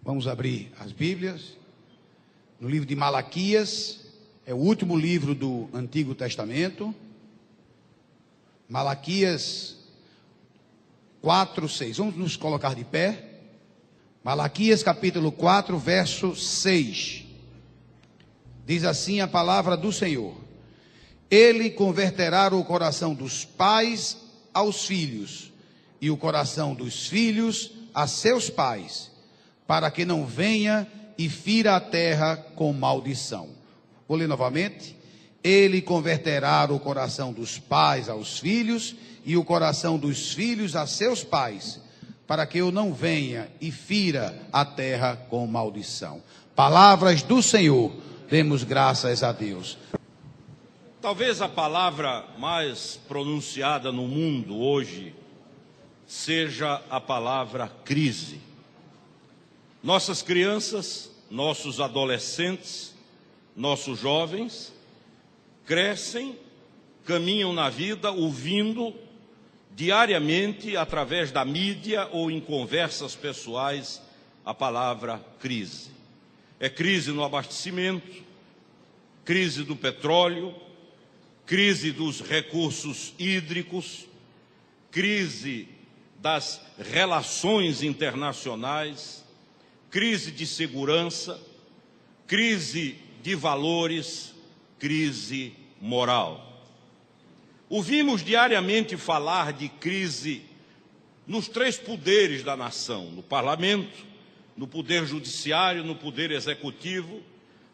Vamos abrir as Bíblias no livro de Malaquias, é o último livro do Antigo Testamento. Malaquias 4, 6. Vamos nos colocar de pé. Malaquias capítulo 4, verso 6. Diz assim a palavra do Senhor: Ele converterá o coração dos pais aos filhos, e o coração dos filhos a seus pais, para que não venha e fira a terra com maldição. Vou ler novamente. Ele converterá o coração dos pais aos filhos, e o coração dos filhos a seus pais, para que eu não venha e fira a terra com maldição. Palavras do Senhor, demos graças a Deus. Talvez a palavra mais pronunciada no mundo hoje seja a palavra crise. Nossas crianças, nossos adolescentes, nossos jovens crescem, caminham na vida ouvindo diariamente, através da mídia ou em conversas pessoais, a palavra crise. É crise no abastecimento, crise do petróleo, crise dos recursos hídricos, crise das relações internacionais, crise de segurança, crise de valores, crise moral. Ouvimos diariamente falar de crise nos três poderes da nação: no parlamento, no poder judiciário, no poder executivo,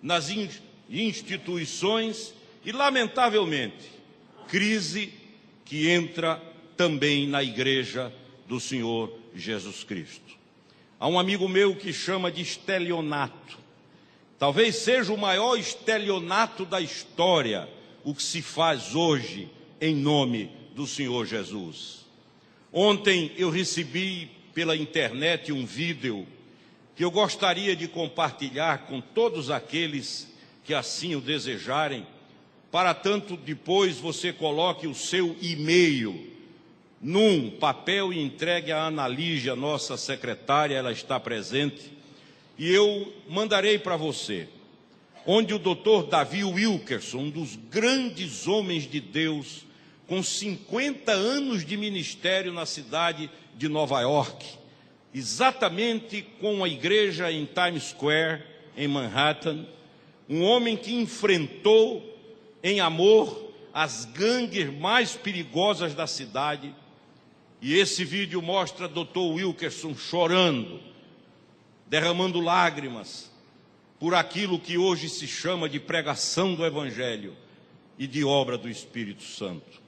nas instituições e, lamentavelmente, crise que entra também na igreja do Senhor Jesus Cristo. Há um amigo meu que chama de estelionato. Talvez seja o maior estelionato da história o que se faz hoje em nome do Senhor Jesus. Ontem eu recebi pela internet um vídeo que eu gostaria de compartilhar com todos aqueles que assim o desejarem, para tanto depois você coloque o seu e-mail num papel e entregue a Ana Lígia, nossa secretária, ela está presente, e eu mandarei para você, onde o Dr. Davi Wilkerson, um dos grandes homens de Deus, com 50 anos de ministério na cidade de Nova York, exatamente com a igreja em Times Square, em Manhattan, um homem que enfrentou em amor as gangues mais perigosas da cidade. E esse vídeo mostra Dr. Wilkerson chorando, derramando lágrimas por aquilo que hoje se chama de pregação do Evangelho e de obra do Espírito Santo.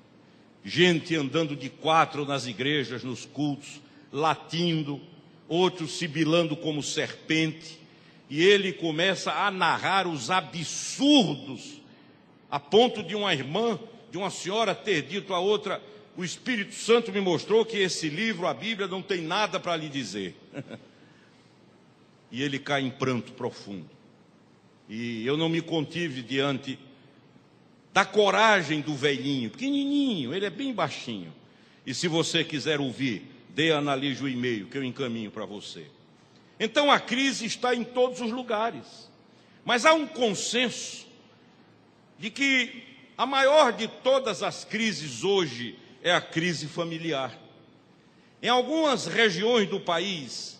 Gente andando de quatro nas igrejas, nos cultos, latindo, outros sibilando como serpente, e ele começa a narrar os absurdos, a ponto de uma irmã, de uma senhora ter dito a outra: o Espírito Santo me mostrou que esse livro, a Bíblia, não tem nada para lhe dizer. E ele cai em pranto profundo. E eu não me contive diante da coragem do velhinho, pequenininho, ele é bem baixinho. E se você quiser ouvir, dê a Ana Lígia o e-mail que eu encaminho para você. Então a crise está em todos os lugares. Mas há um consenso de que a maior de todas as crises hoje é a crise familiar. Em algumas regiões do país,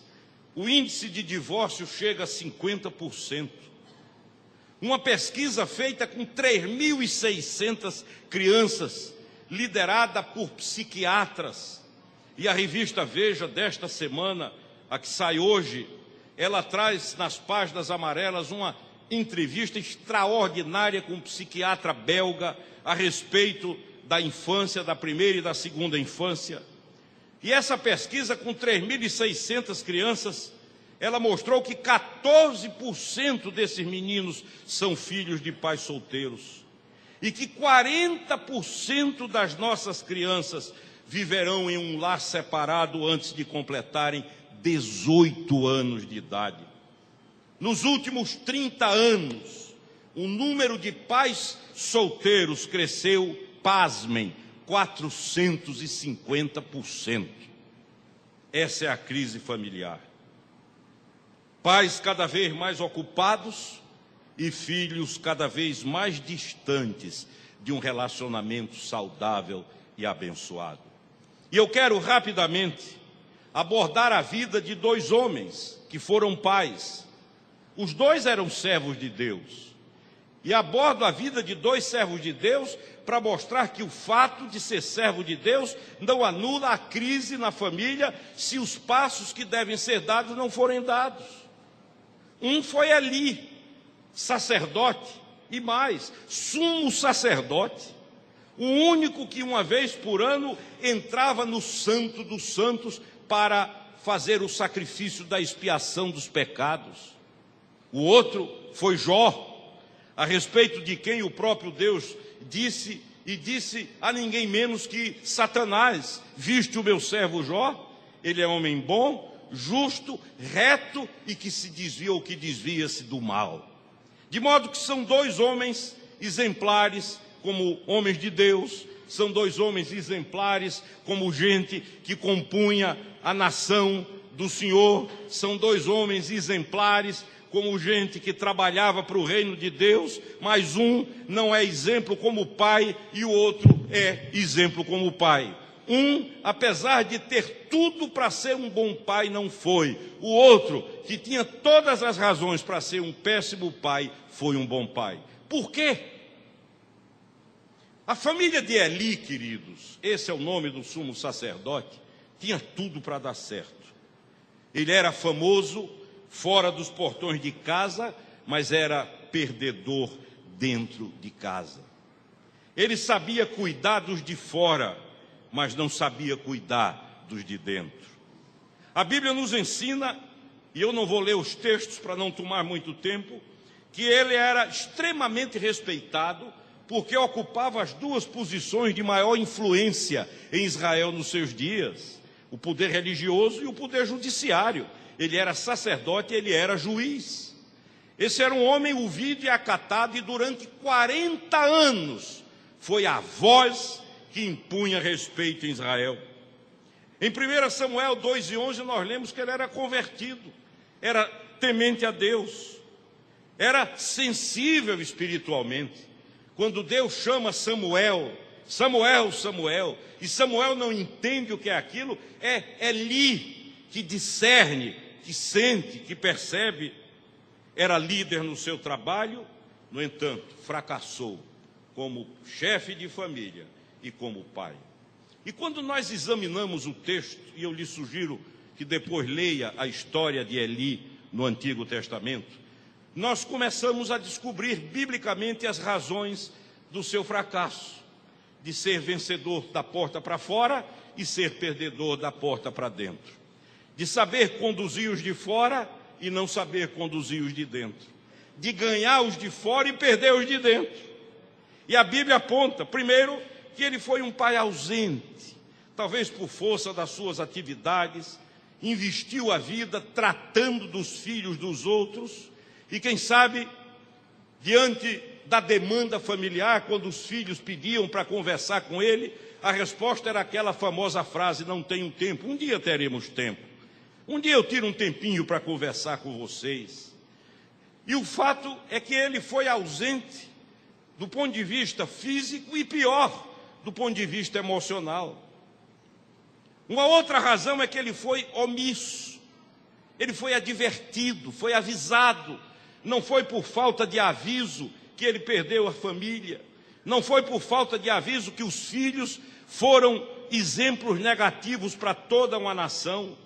o índice de divórcio chega a 50%. Uma pesquisa feita com 3.600 crianças, liderada por psiquiatras, e a revista Veja desta semana, a que sai hoje, ela traz nas páginas amarelas uma entrevista extraordinária com um psiquiatra belga a respeito da infância, da primeira e da segunda infância. E essa pesquisa com 3.600 crianças, ela mostrou que 14% desses meninos são filhos de pais solteiros, e que 40% das nossas crianças viverão em um lar separado antes de completarem 18 anos de idade. Nos últimos 30 anos, o número de pais solteiros cresceu, pasmem, 450%. Essa é a crise familiar. pais cada vez mais ocupados e filhos cada vez mais distantes de um relacionamento saudável e abençoado. E eu quero rapidamente abordar a vida de dois homens que foram pais. Os dois eram servos de Deus. E abordo a vida de dois servos de Deus para mostrar que o fato de ser servo de Deus não anula a crise na família se os passos que devem ser dados não forem dados. Um foi Eli, sacerdote, e mais, sumo sacerdote, o único que uma vez por ano entrava no Santo dos Santos para fazer o sacrifício da expiação dos pecados. O outro foi Jó, a respeito de quem o próprio Deus disse a ninguém menos que Satanás: viste o meu servo Jó? Ele é homem bom, justo, reto e que se desvia ou que desvia-se do mal. De modo que são dois homens exemplares como homens de Deus, são dois homens exemplares como gente que compunha a nação do Senhor, são dois homens exemplares como gente que trabalhava para o reino de Deus, mas um não é exemplo como pai e o outro é exemplo como pai. Um, apesar de ter tudo para ser um bom pai, não foi. O outro, que tinha todas as razões para ser um péssimo pai, foi um bom pai. Por quê? A família de Eli, queridos, esse é o nome do sumo sacerdote, tinha tudo para dar certo. Ele era famoso fora dos portões de casa, mas era perdedor dentro de casa. Ele sabia cuidar dos de fora, mas não sabia cuidar dos de dentro. A Bíblia nos ensina, e eu não vou ler os textos para não tomar muito tempo, que ele era extremamente respeitado porque ocupava as duas posições de maior influência em Israel nos seus dias, o poder religioso e o poder judiciário. Ele era sacerdote, ele era juiz. Esse era um homem ouvido e acatado, e durante 40 anos foi a voz que impunha respeito em Israel. Em 1 Samuel 2:11 nós lemos que ele era convertido, era temente a Deus, era sensível espiritualmente. Quando Deus chama Samuel, Samuel, Samuel, e Samuel não entende o que é aquilo, é Eli que discerne, que sente, que percebe. Era líder no seu trabalho, no entanto, fracassou como chefe de família e como pai. E quando nós examinamos o texto, e eu lhe sugiro que depois leia a história de Eli no Antigo Testamento, nós começamos a descobrir biblicamente as razões do seu fracasso, de ser vencedor da porta para fora e ser perdedor da porta para dentro, de saber conduzir os de fora e não saber conduzir os de dentro, de ganhar os de fora e perder os de dentro. E a Bíblia aponta, primeiro, que ele foi um pai ausente, talvez por força das suas atividades, investiu a vida tratando dos filhos dos outros, e quem sabe, diante da demanda familiar, quando os filhos pediam para conversar com ele, a resposta era aquela famosa frase: não tenho tempo. Um dia teremos tempo, um dia eu tiro um tempinho para conversar com vocês. E o fato é que ele foi ausente do ponto de vista físico e, pior, do ponto de vista emocional. Uma outra razão é que ele foi omisso, ele foi advertido, foi avisado. Não foi por falta de aviso que ele perdeu a família, não foi por falta de aviso que os filhos foram exemplos negativos para toda uma nação.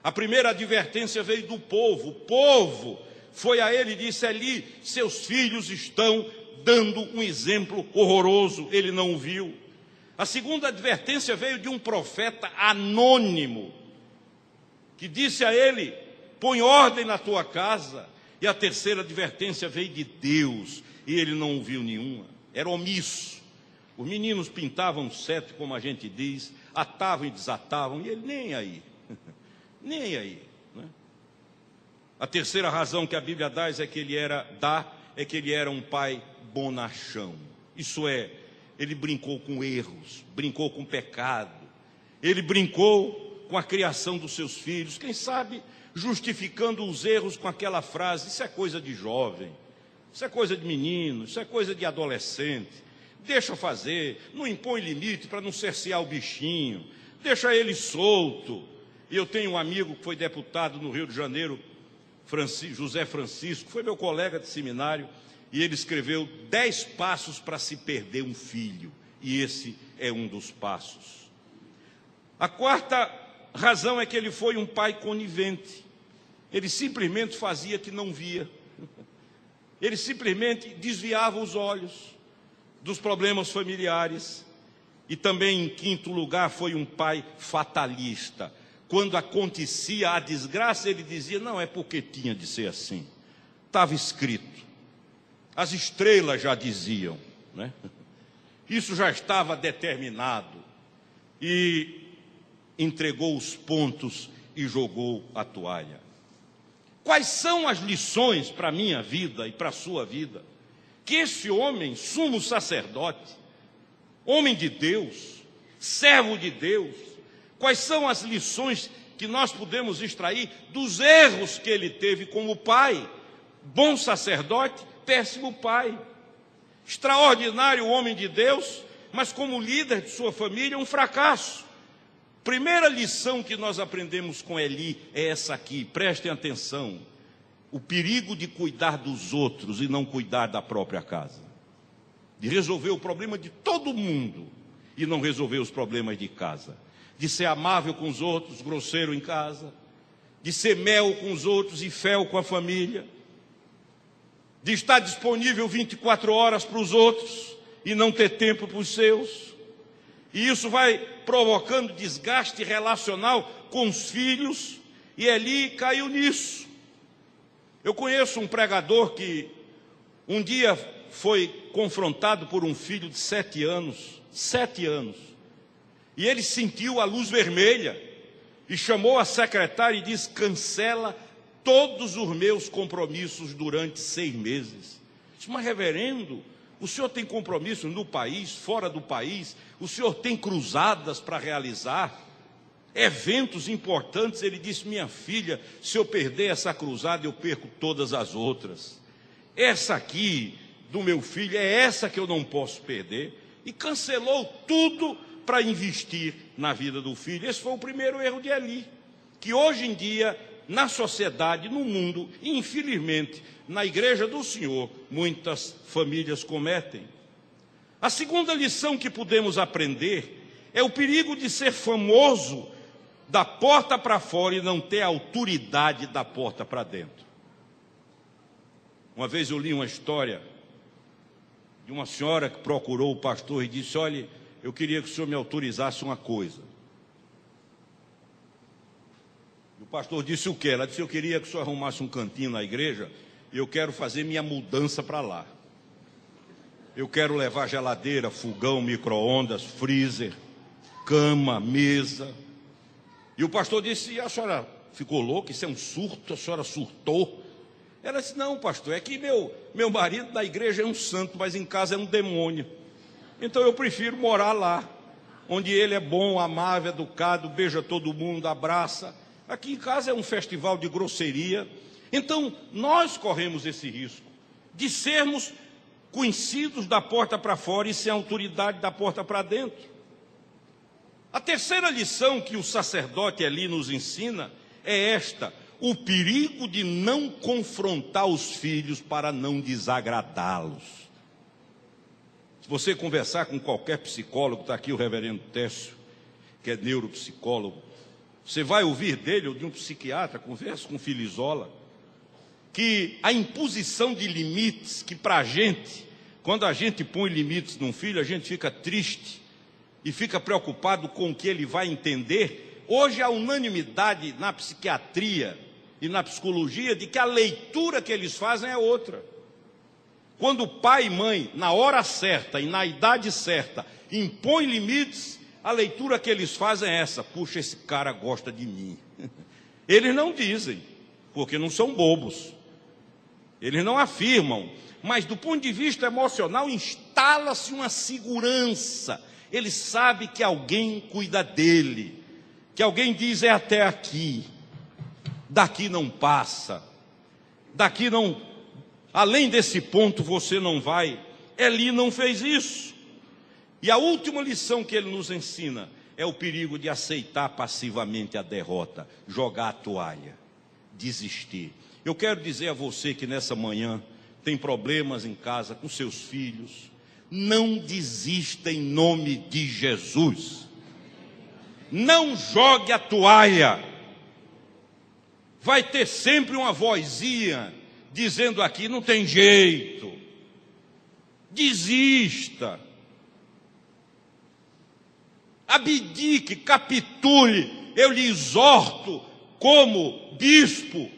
A primeira advertência veio do povo. O povo foi a ele e disse: Eli, seus filhos estão dando um exemplo horroroso. Ele não o viu. A segunda advertência veio de um profeta anônimo, que disse a ele: põe ordem na tua casa. E a terceira advertência veio de Deus, e ele não ouviu nenhuma, era omisso. Os meninos pintavam sete, como a gente diz, atavam e desatavam, e ele nem aí, nem aí, né? A terceira razão que a Bíblia dá é que ele era um pai bonachão. Isso é, ele brincou com erros, brincou com pecado, ele brincou com a criação dos seus filhos, quem sabe justificando os erros com aquela frase: isso é coisa de jovem, isso é coisa de menino, isso é coisa de adolescente, deixa fazer, não impõe limite para não cercear o bichinho, deixa ele solto. E eu tenho um amigo que foi deputado no Rio de Janeiro, José Francisco, foi meu colega de seminário, e ele escreveu 10 passos para se perder um filho, e esse é um dos passos. A quarta razão é que ele foi um pai conivente. Ele simplesmente fazia que não via. Ele simplesmente desviava os olhos dos problemas familiares. E também, em quinto lugar, foi um pai fatalista. Quando acontecia a desgraça, ele dizia: não, é porque tinha de ser assim. Estava escrito. As estrelas já diziam, né? Isso já estava determinado. E entregou os pontos e jogou a toalha. Quais são as lições para a minha vida e para a sua vida que esse homem, sumo sacerdote, homem de Deus, servo de Deus, quais são as lições que nós podemos extrair dos erros que ele teve como pai? Bom sacerdote, péssimo pai. Extraordinário homem de Deus, mas como líder de sua família, um fracasso. Primeira lição que nós aprendemos com Eli é essa aqui, prestem atenção: o perigo de cuidar dos outros e não cuidar da própria casa, de resolver o problema de todo mundo e não resolver os problemas de casa, de ser amável com os outros, grosseiro em casa, de ser mel com os outros e fel com a família, de estar disponível 24 horas para os outros e não ter tempo para os seus. E isso vai provocando desgaste relacional com os filhos, e Eli caiu nisso. Eu conheço um pregador que um dia foi confrontado por um filho de 7 anos, e ele sentiu a luz vermelha, e chamou a secretária e disse: cancela todos os meus compromissos durante 6 meses. Disse: mas reverendo, o senhor tem compromisso no país, fora do país, o senhor tem cruzadas para realizar, eventos importantes. Ele disse: minha filha, se eu perder essa cruzada, eu perco todas as outras. Essa aqui, do meu filho, é essa que eu não posso perder. E cancelou tudo para investir na vida do filho. Esse foi o primeiro erro de Eli, que hoje em dia, na sociedade, no mundo, e infelizmente na igreja do Senhor, muitas famílias cometem. A segunda lição que podemos aprender é o perigo de ser famoso da porta para fora e não ter autoridade da porta para dentro. Uma vez eu li uma história de uma senhora que procurou o pastor e disse: olha, eu queria que o senhor me autorizasse uma coisa. O pastor disse: o quê? Ela disse: eu queria que o senhor arrumasse um cantinho na igreja, e eu quero fazer minha mudança para lá. Eu quero levar geladeira, fogão, micro-ondas, freezer, cama, mesa. E o pastor disse: e a senhora ficou louca? Isso é um surto? A senhora surtou? Ela disse: não, pastor, é que meu marido na igreja é um santo, mas em casa é um demônio. Então eu prefiro morar lá, onde ele é bom, amável, educado, beija todo mundo, abraça. Aqui em casa é um festival de grosseria. Então, nós corremos esse risco de sermos conhecidos da porta para fora e sem autoridade da porta para dentro. A terceira lição que o sacerdote ali nos ensina é esta: o perigo de não confrontar os filhos para não desagradá-los. Se você conversar com qualquer psicólogo, está aqui o reverendo Técio, que é neuropsicólogo, você vai ouvir dele ou de um psiquiatra, conversa com o Filizola, que a imposição de limites, que para a gente, quando a gente põe limites num filho, a gente fica triste e fica preocupado com o que ele vai entender. Hoje há unanimidade na psiquiatria e na psicologia de que a leitura que eles fazem é outra. Quando pai e mãe, na hora certa e na idade certa, impõem limites, a leitura que eles fazem é essa: puxa, esse cara gosta de mim. Eles não dizem, porque não são bobos. Eles não afirmam, mas do ponto de vista emocional instala-se uma segurança. Ele sabe que alguém cuida dele, que alguém diz: é até aqui. daqui não passa, daqui não, além desse ponto você não vai. Eli não fez isso. E a última lição que ele nos ensina é o perigo de aceitar passivamente a derrota, jogar a toalha, desistir. Eu quero dizer a você que nessa manhã tem problemas em casa com seus filhos. Não desista em nome de Jesus. Não jogue a toalha. Vai ter sempre uma vozinha dizendo aqui, não tem jeito. Desista. Abdique, capitule. Eu lhe exorto como bispo,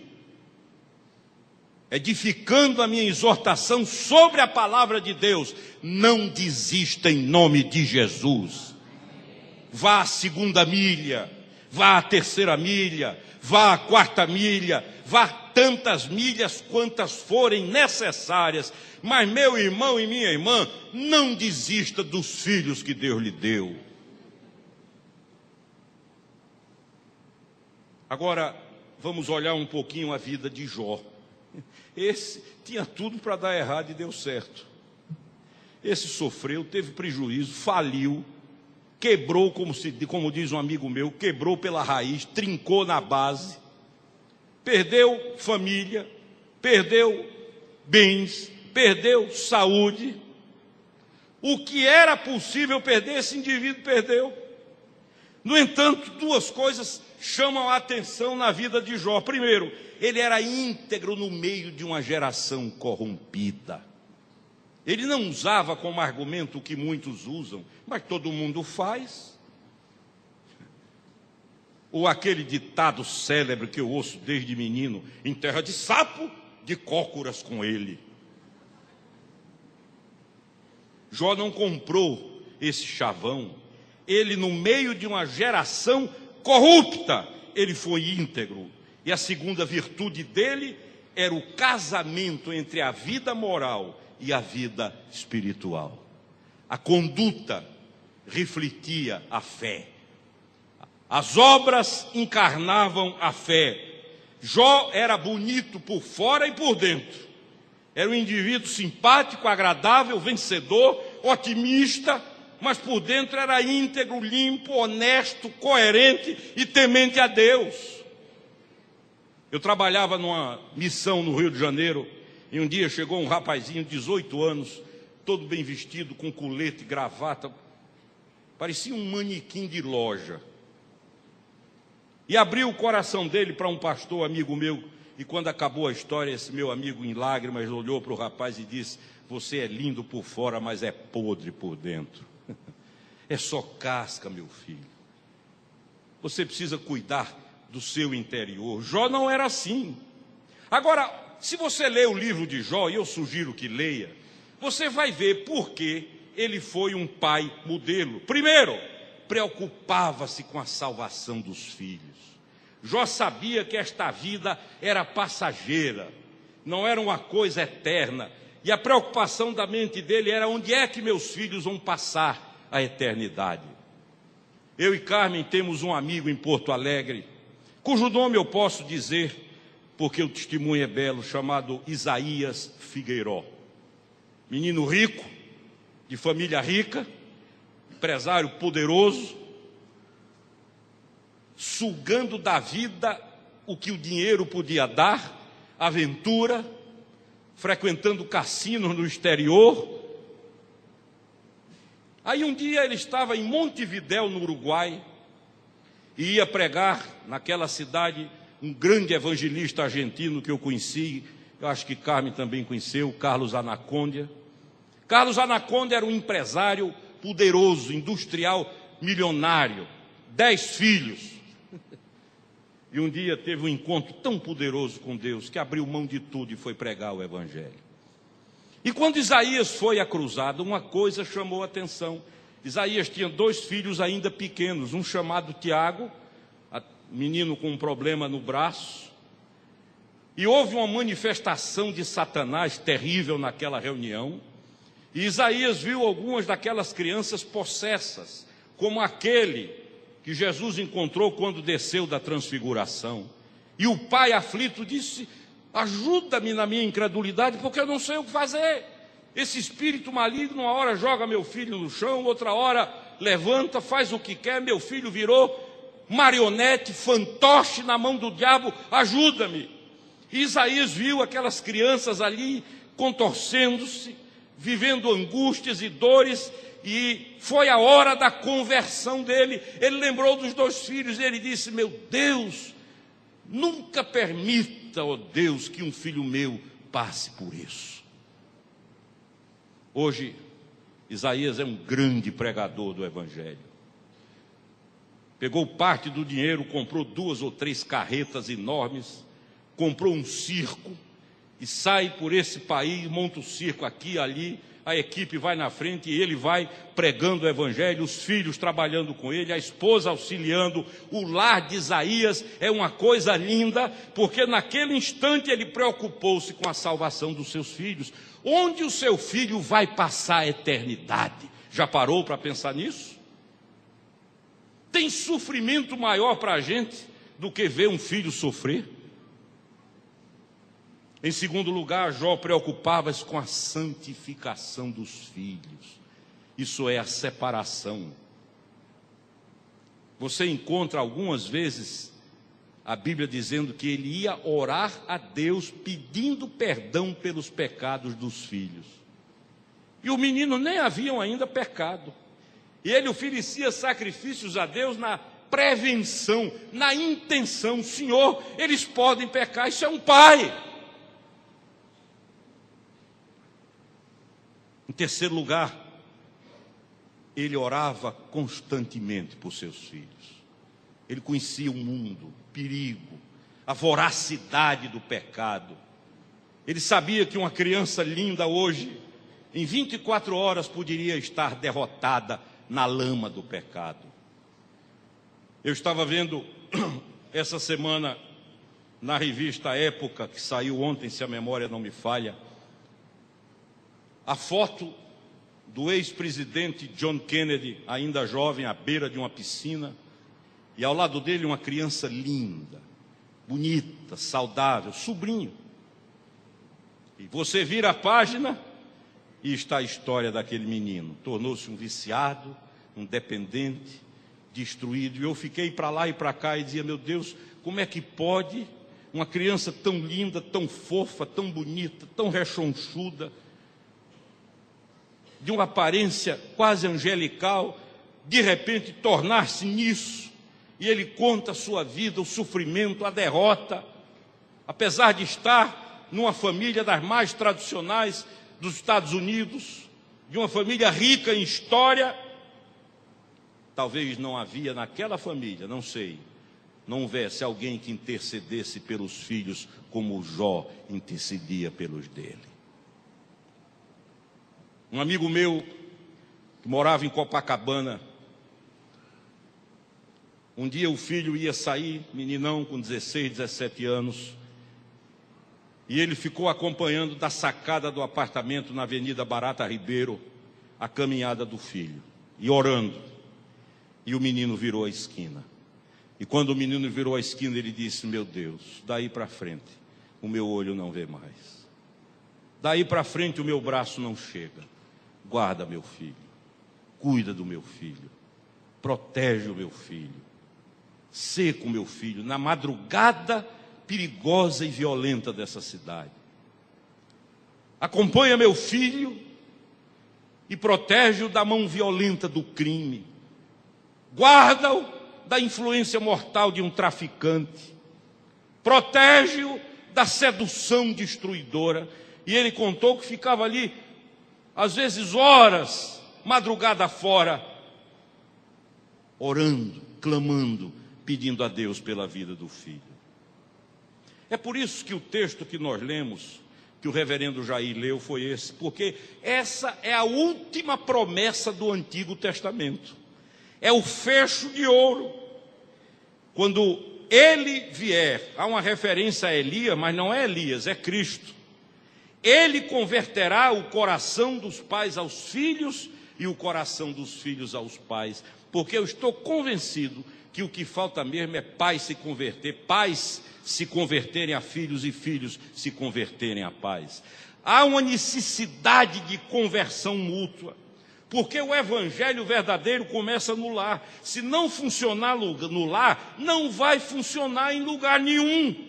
edificando a minha exortação sobre a palavra de Deus. Não desista em nome de Jesus. Vá à 2ª milha, vá à 3ª milha, vá à 4ª milha, vá tantas milhas quantas forem necessárias. Mas meu irmão e minha irmã, não desista dos filhos que Deus lhe deu. Agora, vamos olhar um pouquinho a vida de Jó. Esse tinha tudo para dar errado e deu certo. Esse sofreu, teve prejuízo, faliu, quebrou, como diz um amigo meu, quebrou pela raiz, trincou na base, perdeu família, perdeu bens, perdeu saúde. O que era possível perder, esse indivíduo perdeu. No entanto, 2 coisas chamam a atenção na vida de Jó. Primeiro, ele era íntegro no meio de uma geração corrompida. Ele não usava como argumento o que muitos usam, mas todo mundo faz. Ou aquele ditado célebre que eu ouço desde menino: em terra de sapo, de cócoras com ele. Jó não comprou esse chavão. Ele, no meio de uma geração corrupta, ele foi íntegro. E a segunda virtude dele era o casamento entre a vida moral e a vida espiritual. A conduta refletia a fé. As obras encarnavam a fé. Jó era bonito por fora e por dentro. Era um indivíduo simpático, agradável, vencedor, otimista, mas por dentro era íntegro, limpo, honesto, coerente e temente a Deus. Eu trabalhava numa missão no Rio de Janeiro, e um dia chegou um rapazinho de 18 anos, todo bem vestido, com colete, gravata, parecia um manequim de loja. E abriu o coração dele para um pastor amigo meu, e quando acabou a história, esse meu amigo em lágrimas olhou para o rapaz e disse: você é lindo por fora, mas é podre por dentro. É só casca, meu filho. Você precisa cuidar do seu interior. Jó não era assim. Agora, se você ler o livro de Jó, e eu sugiro que leia, você vai ver por que ele foi um pai modelo. Primeiro, preocupava-se com a salvação dos filhos. Jó sabia que esta vida era passageira, não era uma coisa eterna. E a preocupação da mente dele era: onde é que meus filhos vão passar a eternidade? Eu e Carmen temos um amigo em Porto Alegre, cujo nome eu posso dizer, porque o testemunho é belo, chamado Isaías Figueiró. Menino rico, de família rica, empresário poderoso, sugando da vida o que o dinheiro podia dar, aventura, frequentando cassinos no exterior. Aí um dia ele estava em Montevidéu, no Uruguai, e ia pregar naquela cidade um grande evangelista argentino que eu conheci, eu acho que Carmen também conheceu, Carlos Anacondia. Carlos Anacondia era um empresário poderoso, industrial, milionário, 10 filhos. E um dia teve um encontro tão poderoso com Deus que abriu mão de tudo e foi pregar o evangelho. E quando Isaías foi à cruzada, uma coisa chamou a atenção. Isaías tinha 2 filhos ainda pequenos, um chamado Tiago, menino com um problema no braço. E houve uma manifestação de Satanás terrível naquela reunião. E Isaías viu algumas daquelas crianças possessas, como aquele que Jesus encontrou quando desceu da transfiguração. E o pai aflito disse: ajuda-me na minha incredulidade, porque eu não sei o que fazer. Esse espírito maligno, uma hora joga meu filho no chão, outra hora levanta, faz o que quer. Meu filho virou marionete, fantoche na mão do diabo, ajuda-me. E Isaías viu aquelas crianças ali contorcendo-se, vivendo angústias e dores, e foi a hora da conversão dele. Ele lembrou dos 2 filhos e ele disse: meu Deus, nunca permita, ó Deus, que um filho meu passe por isso. Hoje, Isaías é um grande pregador do Evangelho. Pegou parte do dinheiro, comprou 2 ou 3 carretas enormes, comprou um circo e sai por esse país, monta o circo aqui e ali. A equipe vai na frente e ele vai pregando o Evangelho, os filhos trabalhando com ele, a esposa auxiliando. O lar de Isaías é uma coisa linda, porque naquele instante ele preocupou-se com a salvação dos seus filhos. Onde o seu filho vai passar a eternidade? Já parou para pensar nisso? Tem sofrimento maior para a gente do que ver um filho sofrer? Em segundo lugar, Jó preocupava-se com a santificação dos filhos. Isso é a separação. Você encontra algumas vezes a Bíblia dizendo que ele ia orar a Deus pedindo perdão pelos pecados dos filhos. E o menino nem haviam ainda pecado. E ele oferecia sacrifícios a Deus na prevenção, na intenção. Senhor, eles podem pecar, isso é um pai. Em terceiro lugar, ele orava constantemente por seus filhos. Ele conhecia o mundo, o perigo, a voracidade do pecado. Ele sabia que uma criança linda hoje, em 24 horas, poderia estar derrotada na lama do pecado. Eu estava vendo essa semana na revista Época, que saiu ontem, se a memória não me falha, a foto do ex-presidente John Kennedy, ainda jovem, à beira de uma piscina, e ao lado dele uma criança linda, bonita, saudável, sobrinho. E você vira a página e está a história daquele menino. Tornou-se um viciado, um dependente, destruído. E eu fiquei para lá e para cá e dizia: meu Deus, como é que pode uma criança tão linda, tão fofa, tão bonita, tão rechonchuda, de uma aparência quase angelical, de repente tornar-se nisso? E ele conta a sua vida, o sofrimento, a derrota, apesar de estar numa família das mais tradicionais dos Estados Unidos, de uma família rica em história. Talvez não havia naquela família, não sei, não houvesse alguém que intercedesse pelos filhos como Jó intercedia pelos dele. Um amigo meu, que morava em Copacabana, um dia o filho ia sair, meninão com 16, 17 anos, e ele ficou acompanhando da sacada do apartamento na Avenida Barata Ribeiro a caminhada do filho, e orando. E o menino virou a esquina. E quando o menino virou a esquina, ele disse: meu Deus, daí para frente o meu olho não vê mais. Daí para frente o meu braço não chega. Guarda meu filho, cuida do meu filho, protege o meu filho, sê com o meu filho na madrugada perigosa e violenta dessa cidade. Acompanha meu filho e protege-o da mão violenta do crime. Guarda-o da influência mortal de um traficante. Protege-o da sedução destruidora. E ele contou que ficava ali, às vezes horas, madrugada fora, orando, clamando, pedindo a Deus pela vida do filho. É por isso que o texto que nós lemos, que o reverendo Jair leu, foi esse, porque essa é a última promessa do Antigo Testamento. É o fecho de ouro. Quando ele vier, há uma referência a Elias, mas não é Elias, é Cristo. Ele converterá o coração dos pais aos filhos e o coração dos filhos aos pais. porque eu estou convencido que o que falta mesmo é pais se converterem a filhos e filhos se converterem a pais. Há uma necessidade de conversão mútua, porque o evangelho verdadeiro começa no lar. Se não funcionar no lar, não vai funcionar em lugar nenhum.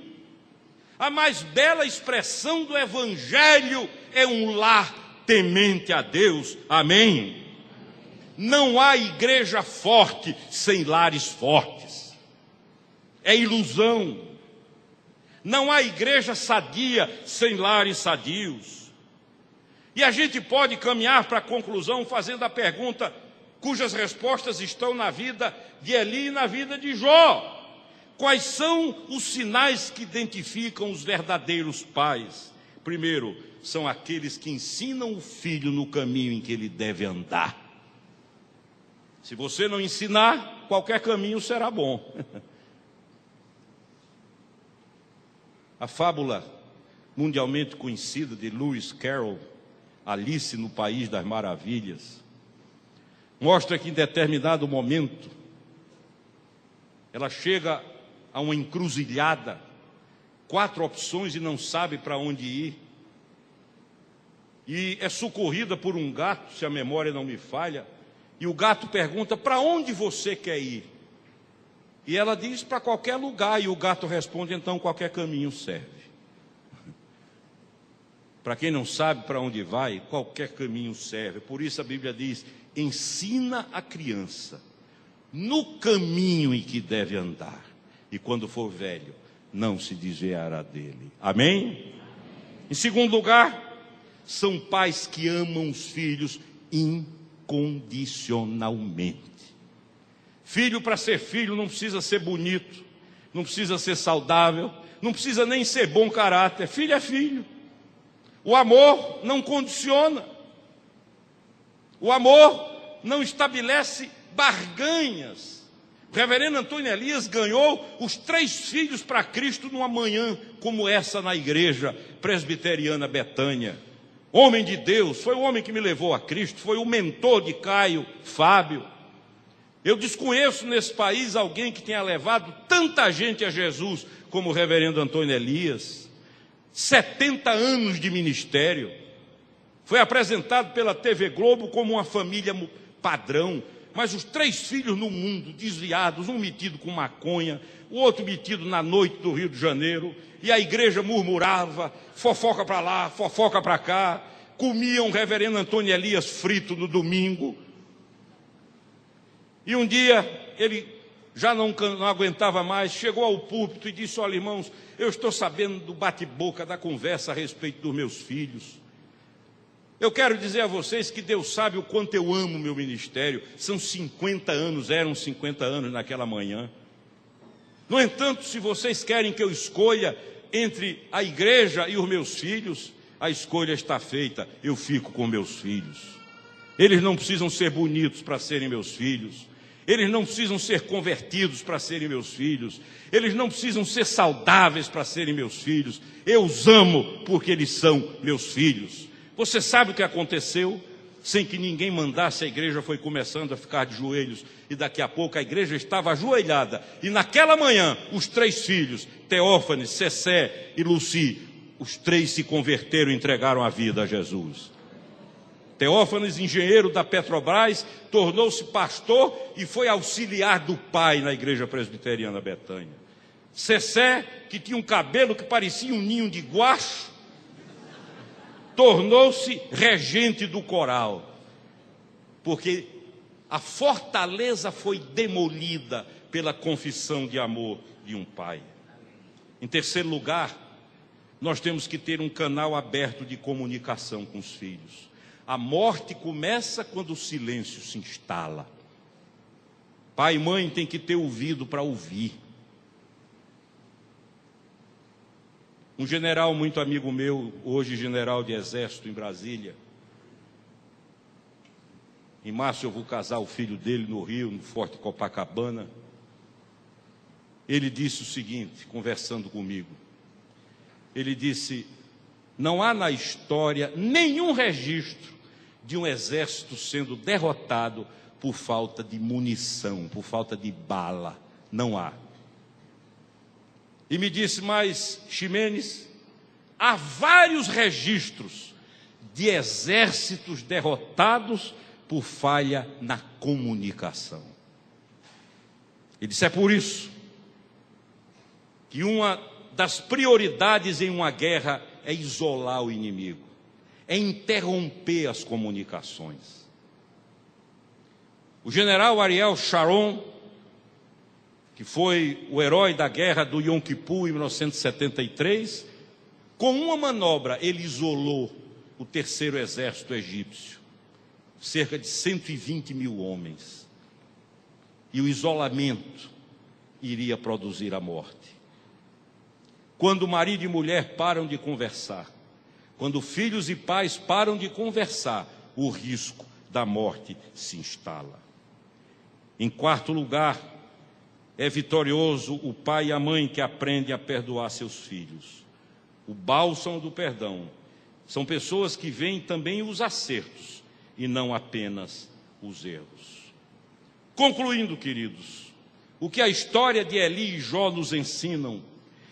A mais bela expressão do evangelho é um lar temente a Deus. Amém? Não há igreja forte sem lares fortes. É ilusão. Não há igreja sadia sem lares sadios. E a gente pode caminhar para a conclusão fazendo a pergunta cujas respostas estão na vida de Eli e na vida de Jó. Quais são os sinais que identificam os verdadeiros pais? Primeiro, são aqueles que ensinam o filho no caminho em que ele deve andar. Se você não ensinar, qualquer caminho será bom. A fábula mundialmente conhecida de Lewis Carroll, Alice no País das Maravilhas, mostra que em determinado momento ela chega a uma encruzilhada, 4 opções e não sabe para onde ir, e é socorrida por um gato, se a memória não me falha, e o gato pergunta: para onde você quer ir? E ela diz: para qualquer lugar. E o gato responde: então qualquer caminho serve. Para quem não sabe para onde vai, qualquer caminho serve. Por isso a Bíblia diz: ensina a criança no caminho em que deve andar, e quando for velho, não se desviará dele. Amém? Em segundo lugar, são pais que amam os filhos incondicionalmente. Filho, para ser filho, não precisa ser bonito, não precisa ser saudável, não precisa nem ser bom caráter. Filho é filho. O amor não condiciona. O amor não estabelece barganhas. O reverendo Antônio Elias ganhou os 3 filhos para Cristo numa manhã como essa na igreja presbiteriana Betânia. Homem de Deus, foi o homem que me levou a Cristo, foi o mentor de Caio, Fábio. Eu desconheço nesse país alguém que tenha levado tanta gente a Jesus como o reverendo Antônio Elias. 70 anos de ministério. Foi apresentado pela TV Globo como uma família padrão, mas os 3 filhos no mundo, desviados, um metido com maconha, o outro metido na noite do Rio de Janeiro, e a igreja murmurava, fofoca para lá, fofoca para cá, comiam o reverendo Antônio Elias frito no domingo. E um dia ele já não aguentava mais, chegou ao púlpito e disse: olha, irmãos, eu estou sabendo do bate-boca, da conversa a respeito dos meus filhos. Eu quero dizer a vocês que Deus sabe o quanto eu amo o meu ministério. São 50 anos, eram 50 anos naquela manhã. No entanto, se vocês querem que eu escolha entre a igreja e os meus filhos, a escolha está feita, eu fico com meus filhos. Eles não precisam ser bonitos para serem meus filhos. Eles não precisam ser convertidos para serem meus filhos. Eles não precisam ser saudáveis para serem meus filhos. Eu os amo porque eles são meus filhos. Você sabe o que aconteceu? Sem que ninguém mandasse, a igreja foi começando a ficar de joelhos. E daqui a pouco a igreja estava ajoelhada. E naquela manhã, os 3 filhos, Teófanes, Cessé e Luci, os 3 se converteram e entregaram a vida a Jesus. Teófanes, engenheiro da Petrobras, tornou-se pastor e foi auxiliar do pai na igreja presbiteriana Betânia. Cessé, que tinha um cabelo que parecia um ninho de guacho, tornou-se regente do coral, porque a fortaleza foi demolida pela confissão de amor de um pai. Em terceiro lugar, nós temos que ter um canal aberto de comunicação com os filhos. A morte começa quando o silêncio se instala. Pai e mãe têm que ter ouvido para ouvir. Um general muito amigo meu, hoje general de exército em Brasília. Em março eu vou casar o filho dele no Rio, no Forte Copacabana. Ele disse o seguinte, conversando comigo. Ele disse: não há na história nenhum registro de um exército sendo derrotado por falta de munição, por falta de bala. Não há. E me disse mais Ximenes, há vários registros de exércitos derrotados por falha na comunicação. Ele disse, é por isso que uma das prioridades em uma guerra é isolar o inimigo, é interromper as comunicações. O general Ariel Sharon, que foi o herói da guerra do Yom Kippur em 1973, com uma manobra ele isolou o terceiro exército egípcio, cerca de 120 mil homens. E o isolamento iria produzir a morte. Quando marido e mulher param de conversar, quando filhos e pais param de conversar, o risco da morte se instala. Em quarto lugar, é vitorioso o pai e a mãe que aprendem a perdoar seus filhos. O bálsamo do perdão são pessoas que veem também os acertos e não apenas os erros. Concluindo, queridos, o que a história de Eli e Jó nos ensinam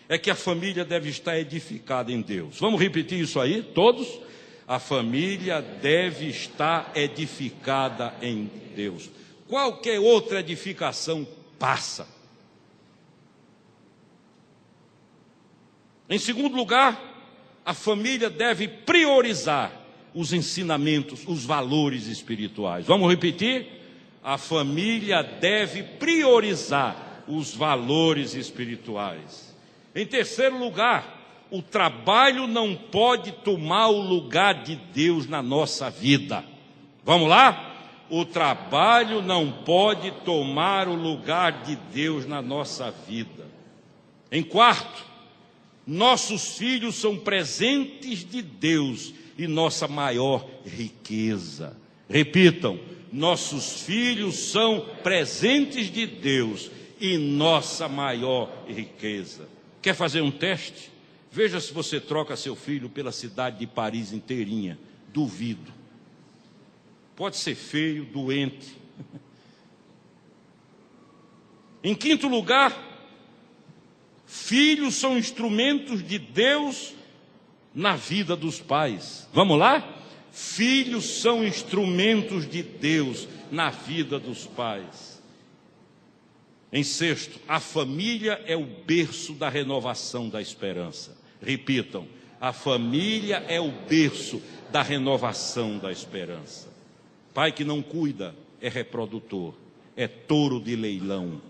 é que a família deve estar edificada em Deus. Vamos repetir isso aí, todos? A família deve estar edificada em Deus. Qualquer outra edificação passa. Em segundo lugar, a família deve priorizar os ensinamentos, os valores espirituais. Vamos repetir? A família deve priorizar os valores espirituais. Em terceiro lugar, o trabalho não pode tomar o lugar de Deus na nossa vida. Vamos lá? O trabalho não pode tomar o lugar de Deus na nossa vida. Em quarto, nossos filhos são presentes de Deus e nossa maior riqueza. Repitam, nossos filhos são presentes de Deus e nossa maior riqueza. Quer fazer um teste? Veja se você troca seu filho pela cidade de Paris inteirinha. Duvido. Pode ser feio, doente. Em quinto lugar, filhos são instrumentos de Deus na vida dos pais. Vamos lá? Filhos são instrumentos de Deus na vida dos pais. Em sexto, a família é o berço da renovação da esperança. Repitam, a família é o berço da renovação da esperança. Pai que não cuida é reprodutor, é touro de leilão.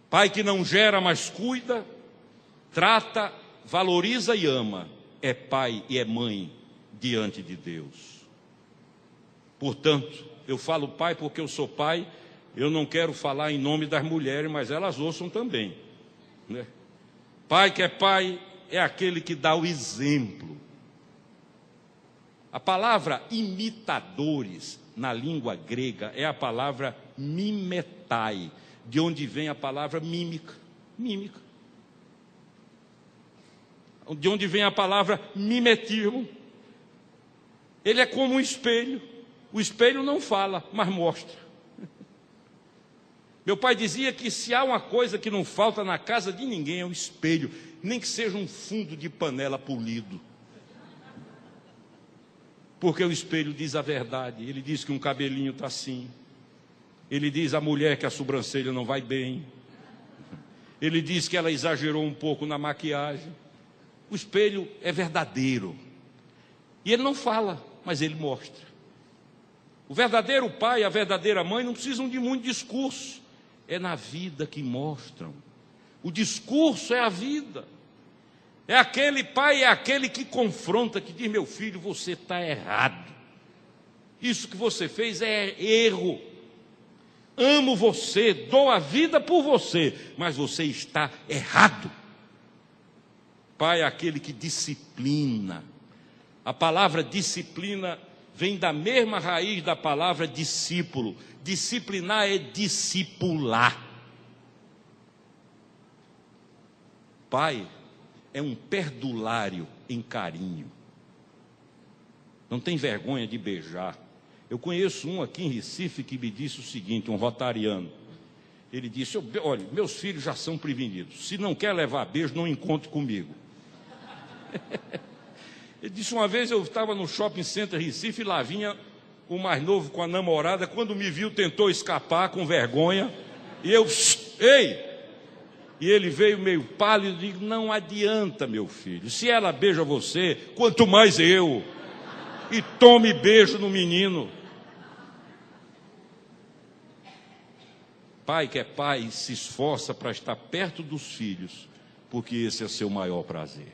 Pai que não gera, mas cuida, trata, valoriza e ama, é pai e é mãe diante de Deus. Portanto, eu falo pai porque eu sou pai, eu não quero falar em nome das mulheres, mas elas ouçam também, né? Pai que é pai é aquele que dá o exemplo. A palavra imitadores na língua grega é a palavra mimetai, de onde vem a palavra mímica. Mímica. De onde vem a palavra mimetismo. Ele é como um espelho. O espelho não fala, mas mostra. Meu pai dizia que se há uma coisa que não falta na casa de ninguém é o espelho, nem que seja um fundo de panela polido. Porque o espelho diz a verdade. Ele diz que um cabelinho está assim. Ele diz à mulher que a sobrancelha não vai bem. Ele diz que ela exagerou um pouco na maquiagem. O espelho é verdadeiro. E ele não fala, mas ele mostra. O verdadeiro pai e a verdadeira mãe não precisam de muito discurso. É na vida que mostram. O discurso é a vida. É aquele pai, é aquele que confronta, que diz, meu filho, você está errado. Isso que você fez é erro. Amo você, dou a vida por você, mas você está errado. Pai é aquele que disciplina. A palavra disciplina vem da mesma raiz da palavra discípulo. Disciplinar é discipular. Pai é um perdulário em carinho. Não tem vergonha de beijar. Eu conheço um aqui em Recife que me disse o seguinte, um rotariano. Ele disse, olha, meus filhos já são prevenidos. Se não quer levar beijo, não encontre comigo. Ele disse, uma vez eu estava no shopping center Recife e lá vinha o mais novo com a namorada. Quando me viu, tentou escapar com vergonha. E eu, ei! E ele veio meio pálido e disse, não adianta, meu filho. Se ela beija você, quanto mais eu. E tome beijo no menino. Pai que é pai se esforça para estar perto dos filhos, porque esse é seu maior prazer.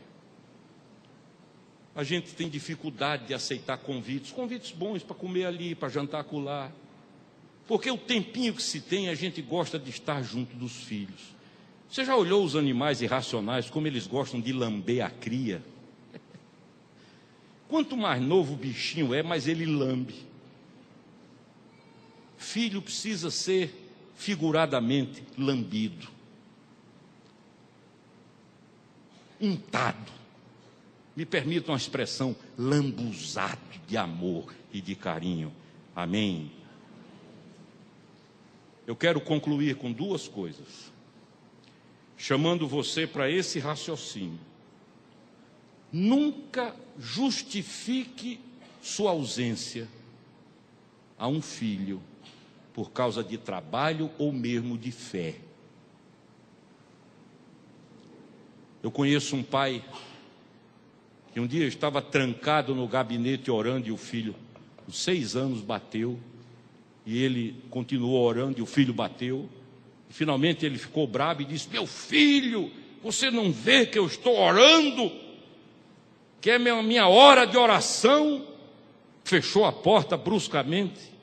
A gente tem dificuldade de aceitar convites bons para comer ali, para jantar acolá. Porque o tempinho que se tem, a gente gosta de estar junto dos filhos. Você já olhou os animais irracionais, como eles gostam de lamber a cria? Quanto mais novo o bichinho é, mais ele lambe. Filho precisa ser figuradamente lambido, untado, me permita uma expressão, lambuzado de amor e de carinho. Amém? Eu quero concluir com duas coisas, chamando você para esse raciocínio. Nunca justifique sua ausência a um filho por causa de trabalho ou mesmo de fé. Eu conheço um pai que um dia estava trancado no gabinete orando e o filho, com 6 anos, bateu. E ele continuou orando e o filho bateu. E finalmente ele ficou bravo e disse, meu filho, você não vê que eu estou orando? Que é minha hora de oração? Fechou a porta bruscamente.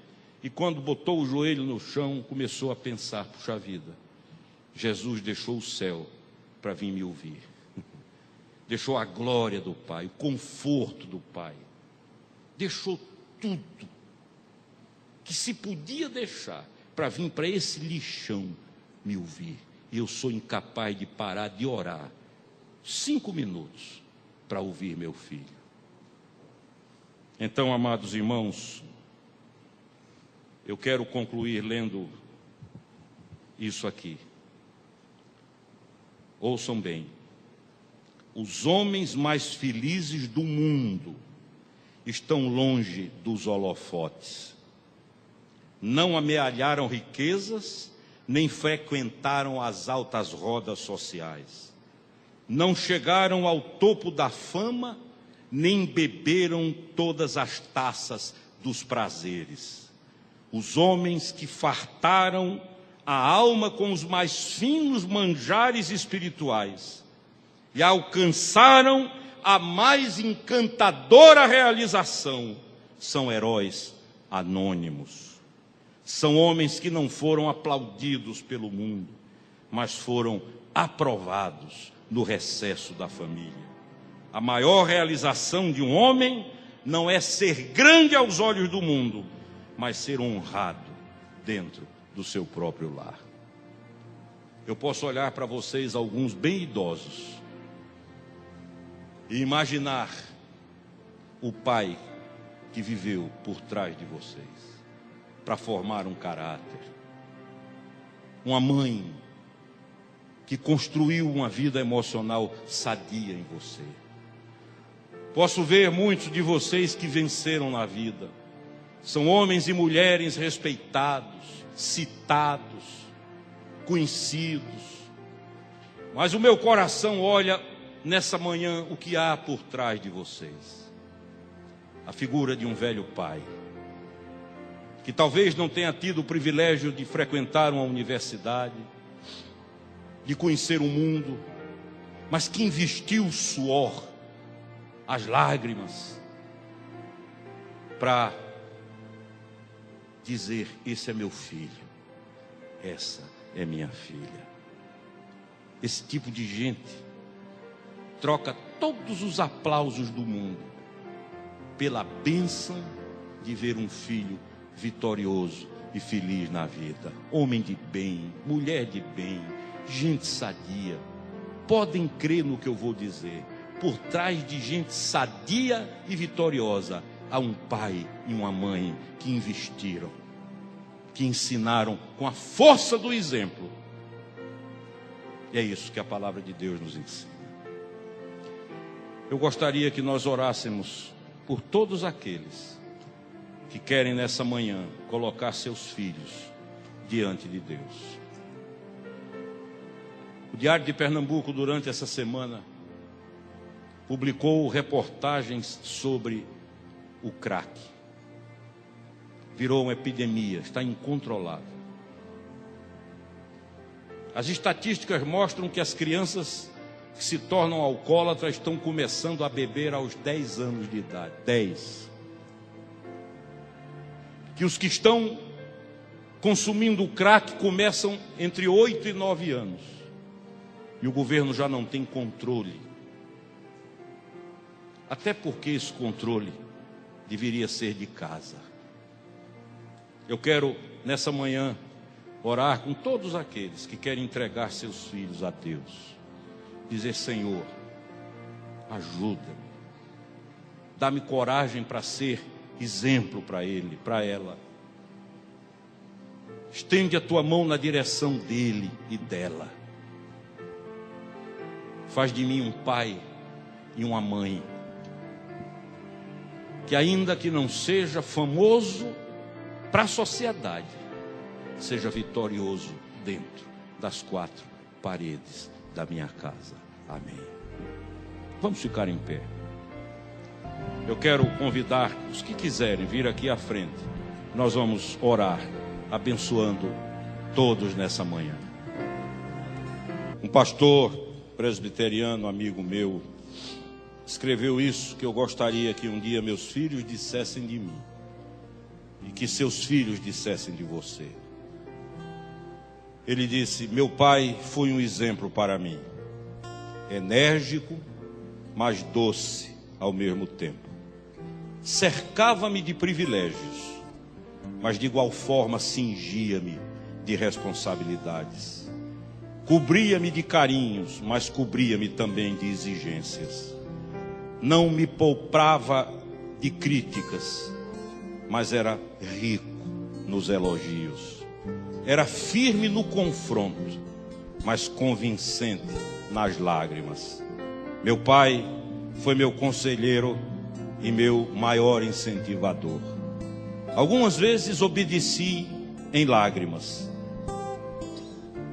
E quando botou o joelho no chão, começou a pensar, puxa vida, Jesus deixou o céu para vir me ouvir. Deixou a glória do Pai, o conforto do Pai. Deixou tudo que se podia deixar para vir para esse lixão me ouvir. E eu sou incapaz de parar de orar 5 minutos para ouvir meu filho. Então, amados irmãos, eu quero concluir lendo isso aqui. Ouçam bem. Os homens mais felizes do mundo estão longe dos holofotes. Não amealharam riquezas, nem frequentaram as altas rodas sociais. Não chegaram ao topo da fama, nem beberam todas as taças dos prazeres. Os homens que fartaram a alma com os mais finos manjares espirituais e alcançaram a mais encantadora realização, são heróis anônimos. São homens que não foram aplaudidos pelo mundo, mas foram aprovados no recesso da família. A maior realização de um homem não é ser grande aos olhos do mundo, mas ser honrado dentro do seu próprio lar. Eu posso olhar para vocês, alguns bem idosos, e imaginar o pai que viveu por trás de vocês, para formar um caráter, uma mãe que construiu uma vida emocional sadia em você. Posso ver muitos de vocês que venceram na vida, são homens e mulheres respeitados, citados, conhecidos, mas o meu coração olha nessa manhã o que há por trás de vocês. A figura de um velho pai, que talvez não tenha tido o privilégio de frequentar uma universidade, de conhecer o mundo, mas que investiu o suor, as lágrimas, para dizer, esse é meu filho, essa é minha filha. Esse tipo de gente troca todos os aplausos do mundo pela bênção de ver um filho vitorioso e feliz na vida. Homem de bem, mulher de bem, gente sadia. Podem crer no que eu vou dizer. Por trás de gente sadia e vitoriosa a um pai e uma mãe que investiram, que ensinaram com a força do exemplo. E é isso que a palavra de Deus nos ensina. Eu gostaria que nós orássemos por todos aqueles que querem nessa manhã colocar seus filhos diante de Deus. O Diário de Pernambuco, durante essa semana, publicou reportagens sobre o crack. Virou uma epidemia, está incontrolável. As estatísticas mostram que as crianças que se tornam alcoólatras estão começando a beber aos 10 anos de idade. 10. Que os que estão consumindo o crack começam entre 8 e 9 anos. E o governo já não tem controle. Até porque esse controle deveria ser de casa. Eu quero, nessa manhã, orar com todos aqueles que querem entregar seus filhos a Deus. Dizer: Senhor, ajuda-me. Dá-me coragem para ser exemplo para ele, para ela. Estende a tua mão na direção dele e dela. Faz de mim um pai e uma mãe que, ainda que não seja famoso para a sociedade, seja vitorioso dentro das 4 paredes da minha casa. Amém. Vamos ficar em pé. Eu quero convidar os que quiserem vir aqui à frente. Nós vamos orar, abençoando todos nessa manhã. Um pastor presbiteriano, amigo meu, escreveu isso, que eu gostaria que um dia meus filhos dissessem de mim e que seus filhos dissessem de você. Ele disse: meu pai foi um exemplo para mim, enérgico, mas doce ao mesmo tempo. Cercava-me de privilégios, mas de igual forma cingia-me de responsabilidades. Cobria-me de carinhos, mas cobria-me também de exigências. Não me poupava de críticas, mas era rico nos elogios. Era firme no confronto, mas convincente nas lágrimas. Meu pai foi meu conselheiro e meu maior incentivador. Algumas vezes obedeci em lágrimas,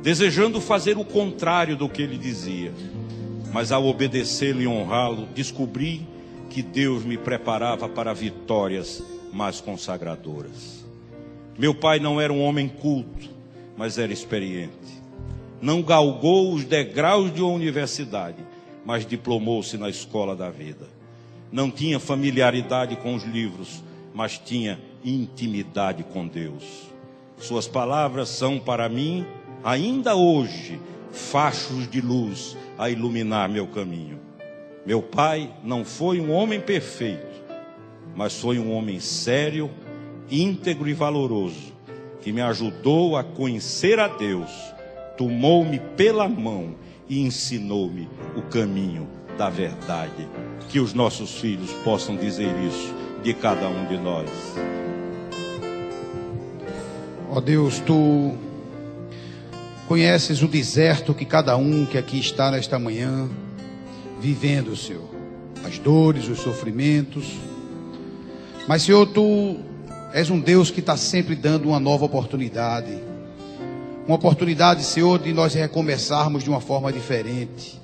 desejando fazer o contrário do que ele dizia. Mas ao obedecê-lo e honrá-lo, descobri que Deus me preparava para vitórias mais consagradoras. Meu pai não era um homem culto, mas era experiente. Não galgou os degraus de uma universidade, mas diplomou-se na escola da vida. Não tinha familiaridade com os livros, mas tinha intimidade com Deus. Suas palavras são para mim, ainda hoje, fachos de luz a iluminar meu caminho. Meu pai não foi um homem perfeito, mas foi um homem sério, íntegro e valoroso, que me ajudou a conhecer a Deus, tomou-me pela mão e ensinou-me o caminho da verdade. Que os nossos filhos possam dizer isso de cada um de nós. Ó Deus, Tu conheces o deserto que cada um que aqui está nesta manhã vivendo, Senhor, as dores, os sofrimentos. Mas, Senhor, Tu és um Deus que está sempre dando uma nova oportunidade. Uma oportunidade, Senhor, de nós recomeçarmos de uma forma diferente.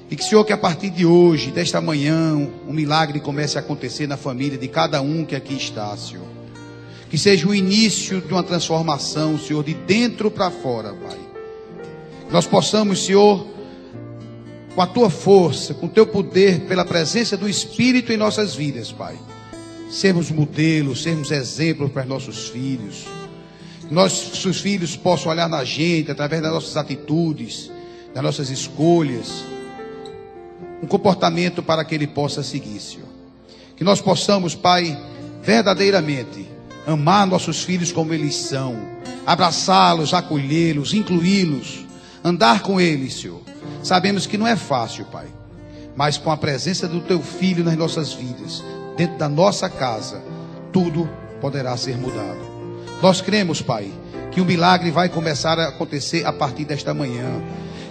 E que, Senhor, que a partir de hoje, desta manhã, um milagre comece a acontecer na família de cada um que aqui está, Senhor. Que seja o início de uma transformação, Senhor, de dentro para fora, Pai. Que nós possamos, Senhor, com a Tua força, com o Teu poder, pela presença do Espírito em nossas vidas, Pai, sermos modelos, sermos exemplos para nossos filhos. Que nossos filhos possam olhar na gente, através das nossas atitudes, das nossas escolhas, um comportamento para que ele possa seguir, Senhor. Que nós possamos, Pai, verdadeiramente amar nossos filhos como eles são, abraçá-los, acolhê-los, incluí-los, andar com eles, Senhor. Sabemos que não é fácil, Pai, mas com a presença do Teu Filho nas nossas vidas, dentro da nossa casa, tudo poderá ser mudado. Nós cremos, Pai, que o milagre vai começar a acontecer a partir desta manhã.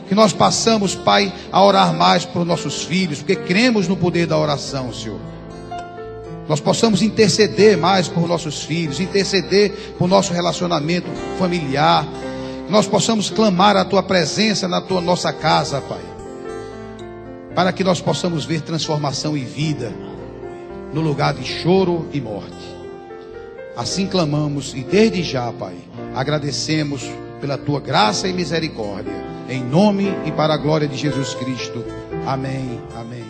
Que nós passamos, Pai, a orar mais por nossos filhos, porque cremos no poder da oração, Senhor. Nós possamos interceder mais por nossos filhos, interceder por nosso relacionamento familiar. Que nós possamos clamar a Tua presença na nossa casa, Pai. Para que nós possamos ver transformação e vida no lugar de choro e morte. Assim clamamos e desde já, Pai, agradecemos pela Tua graça e misericórdia. Em nome e para a glória de Jesus Cristo. Amém. Amém.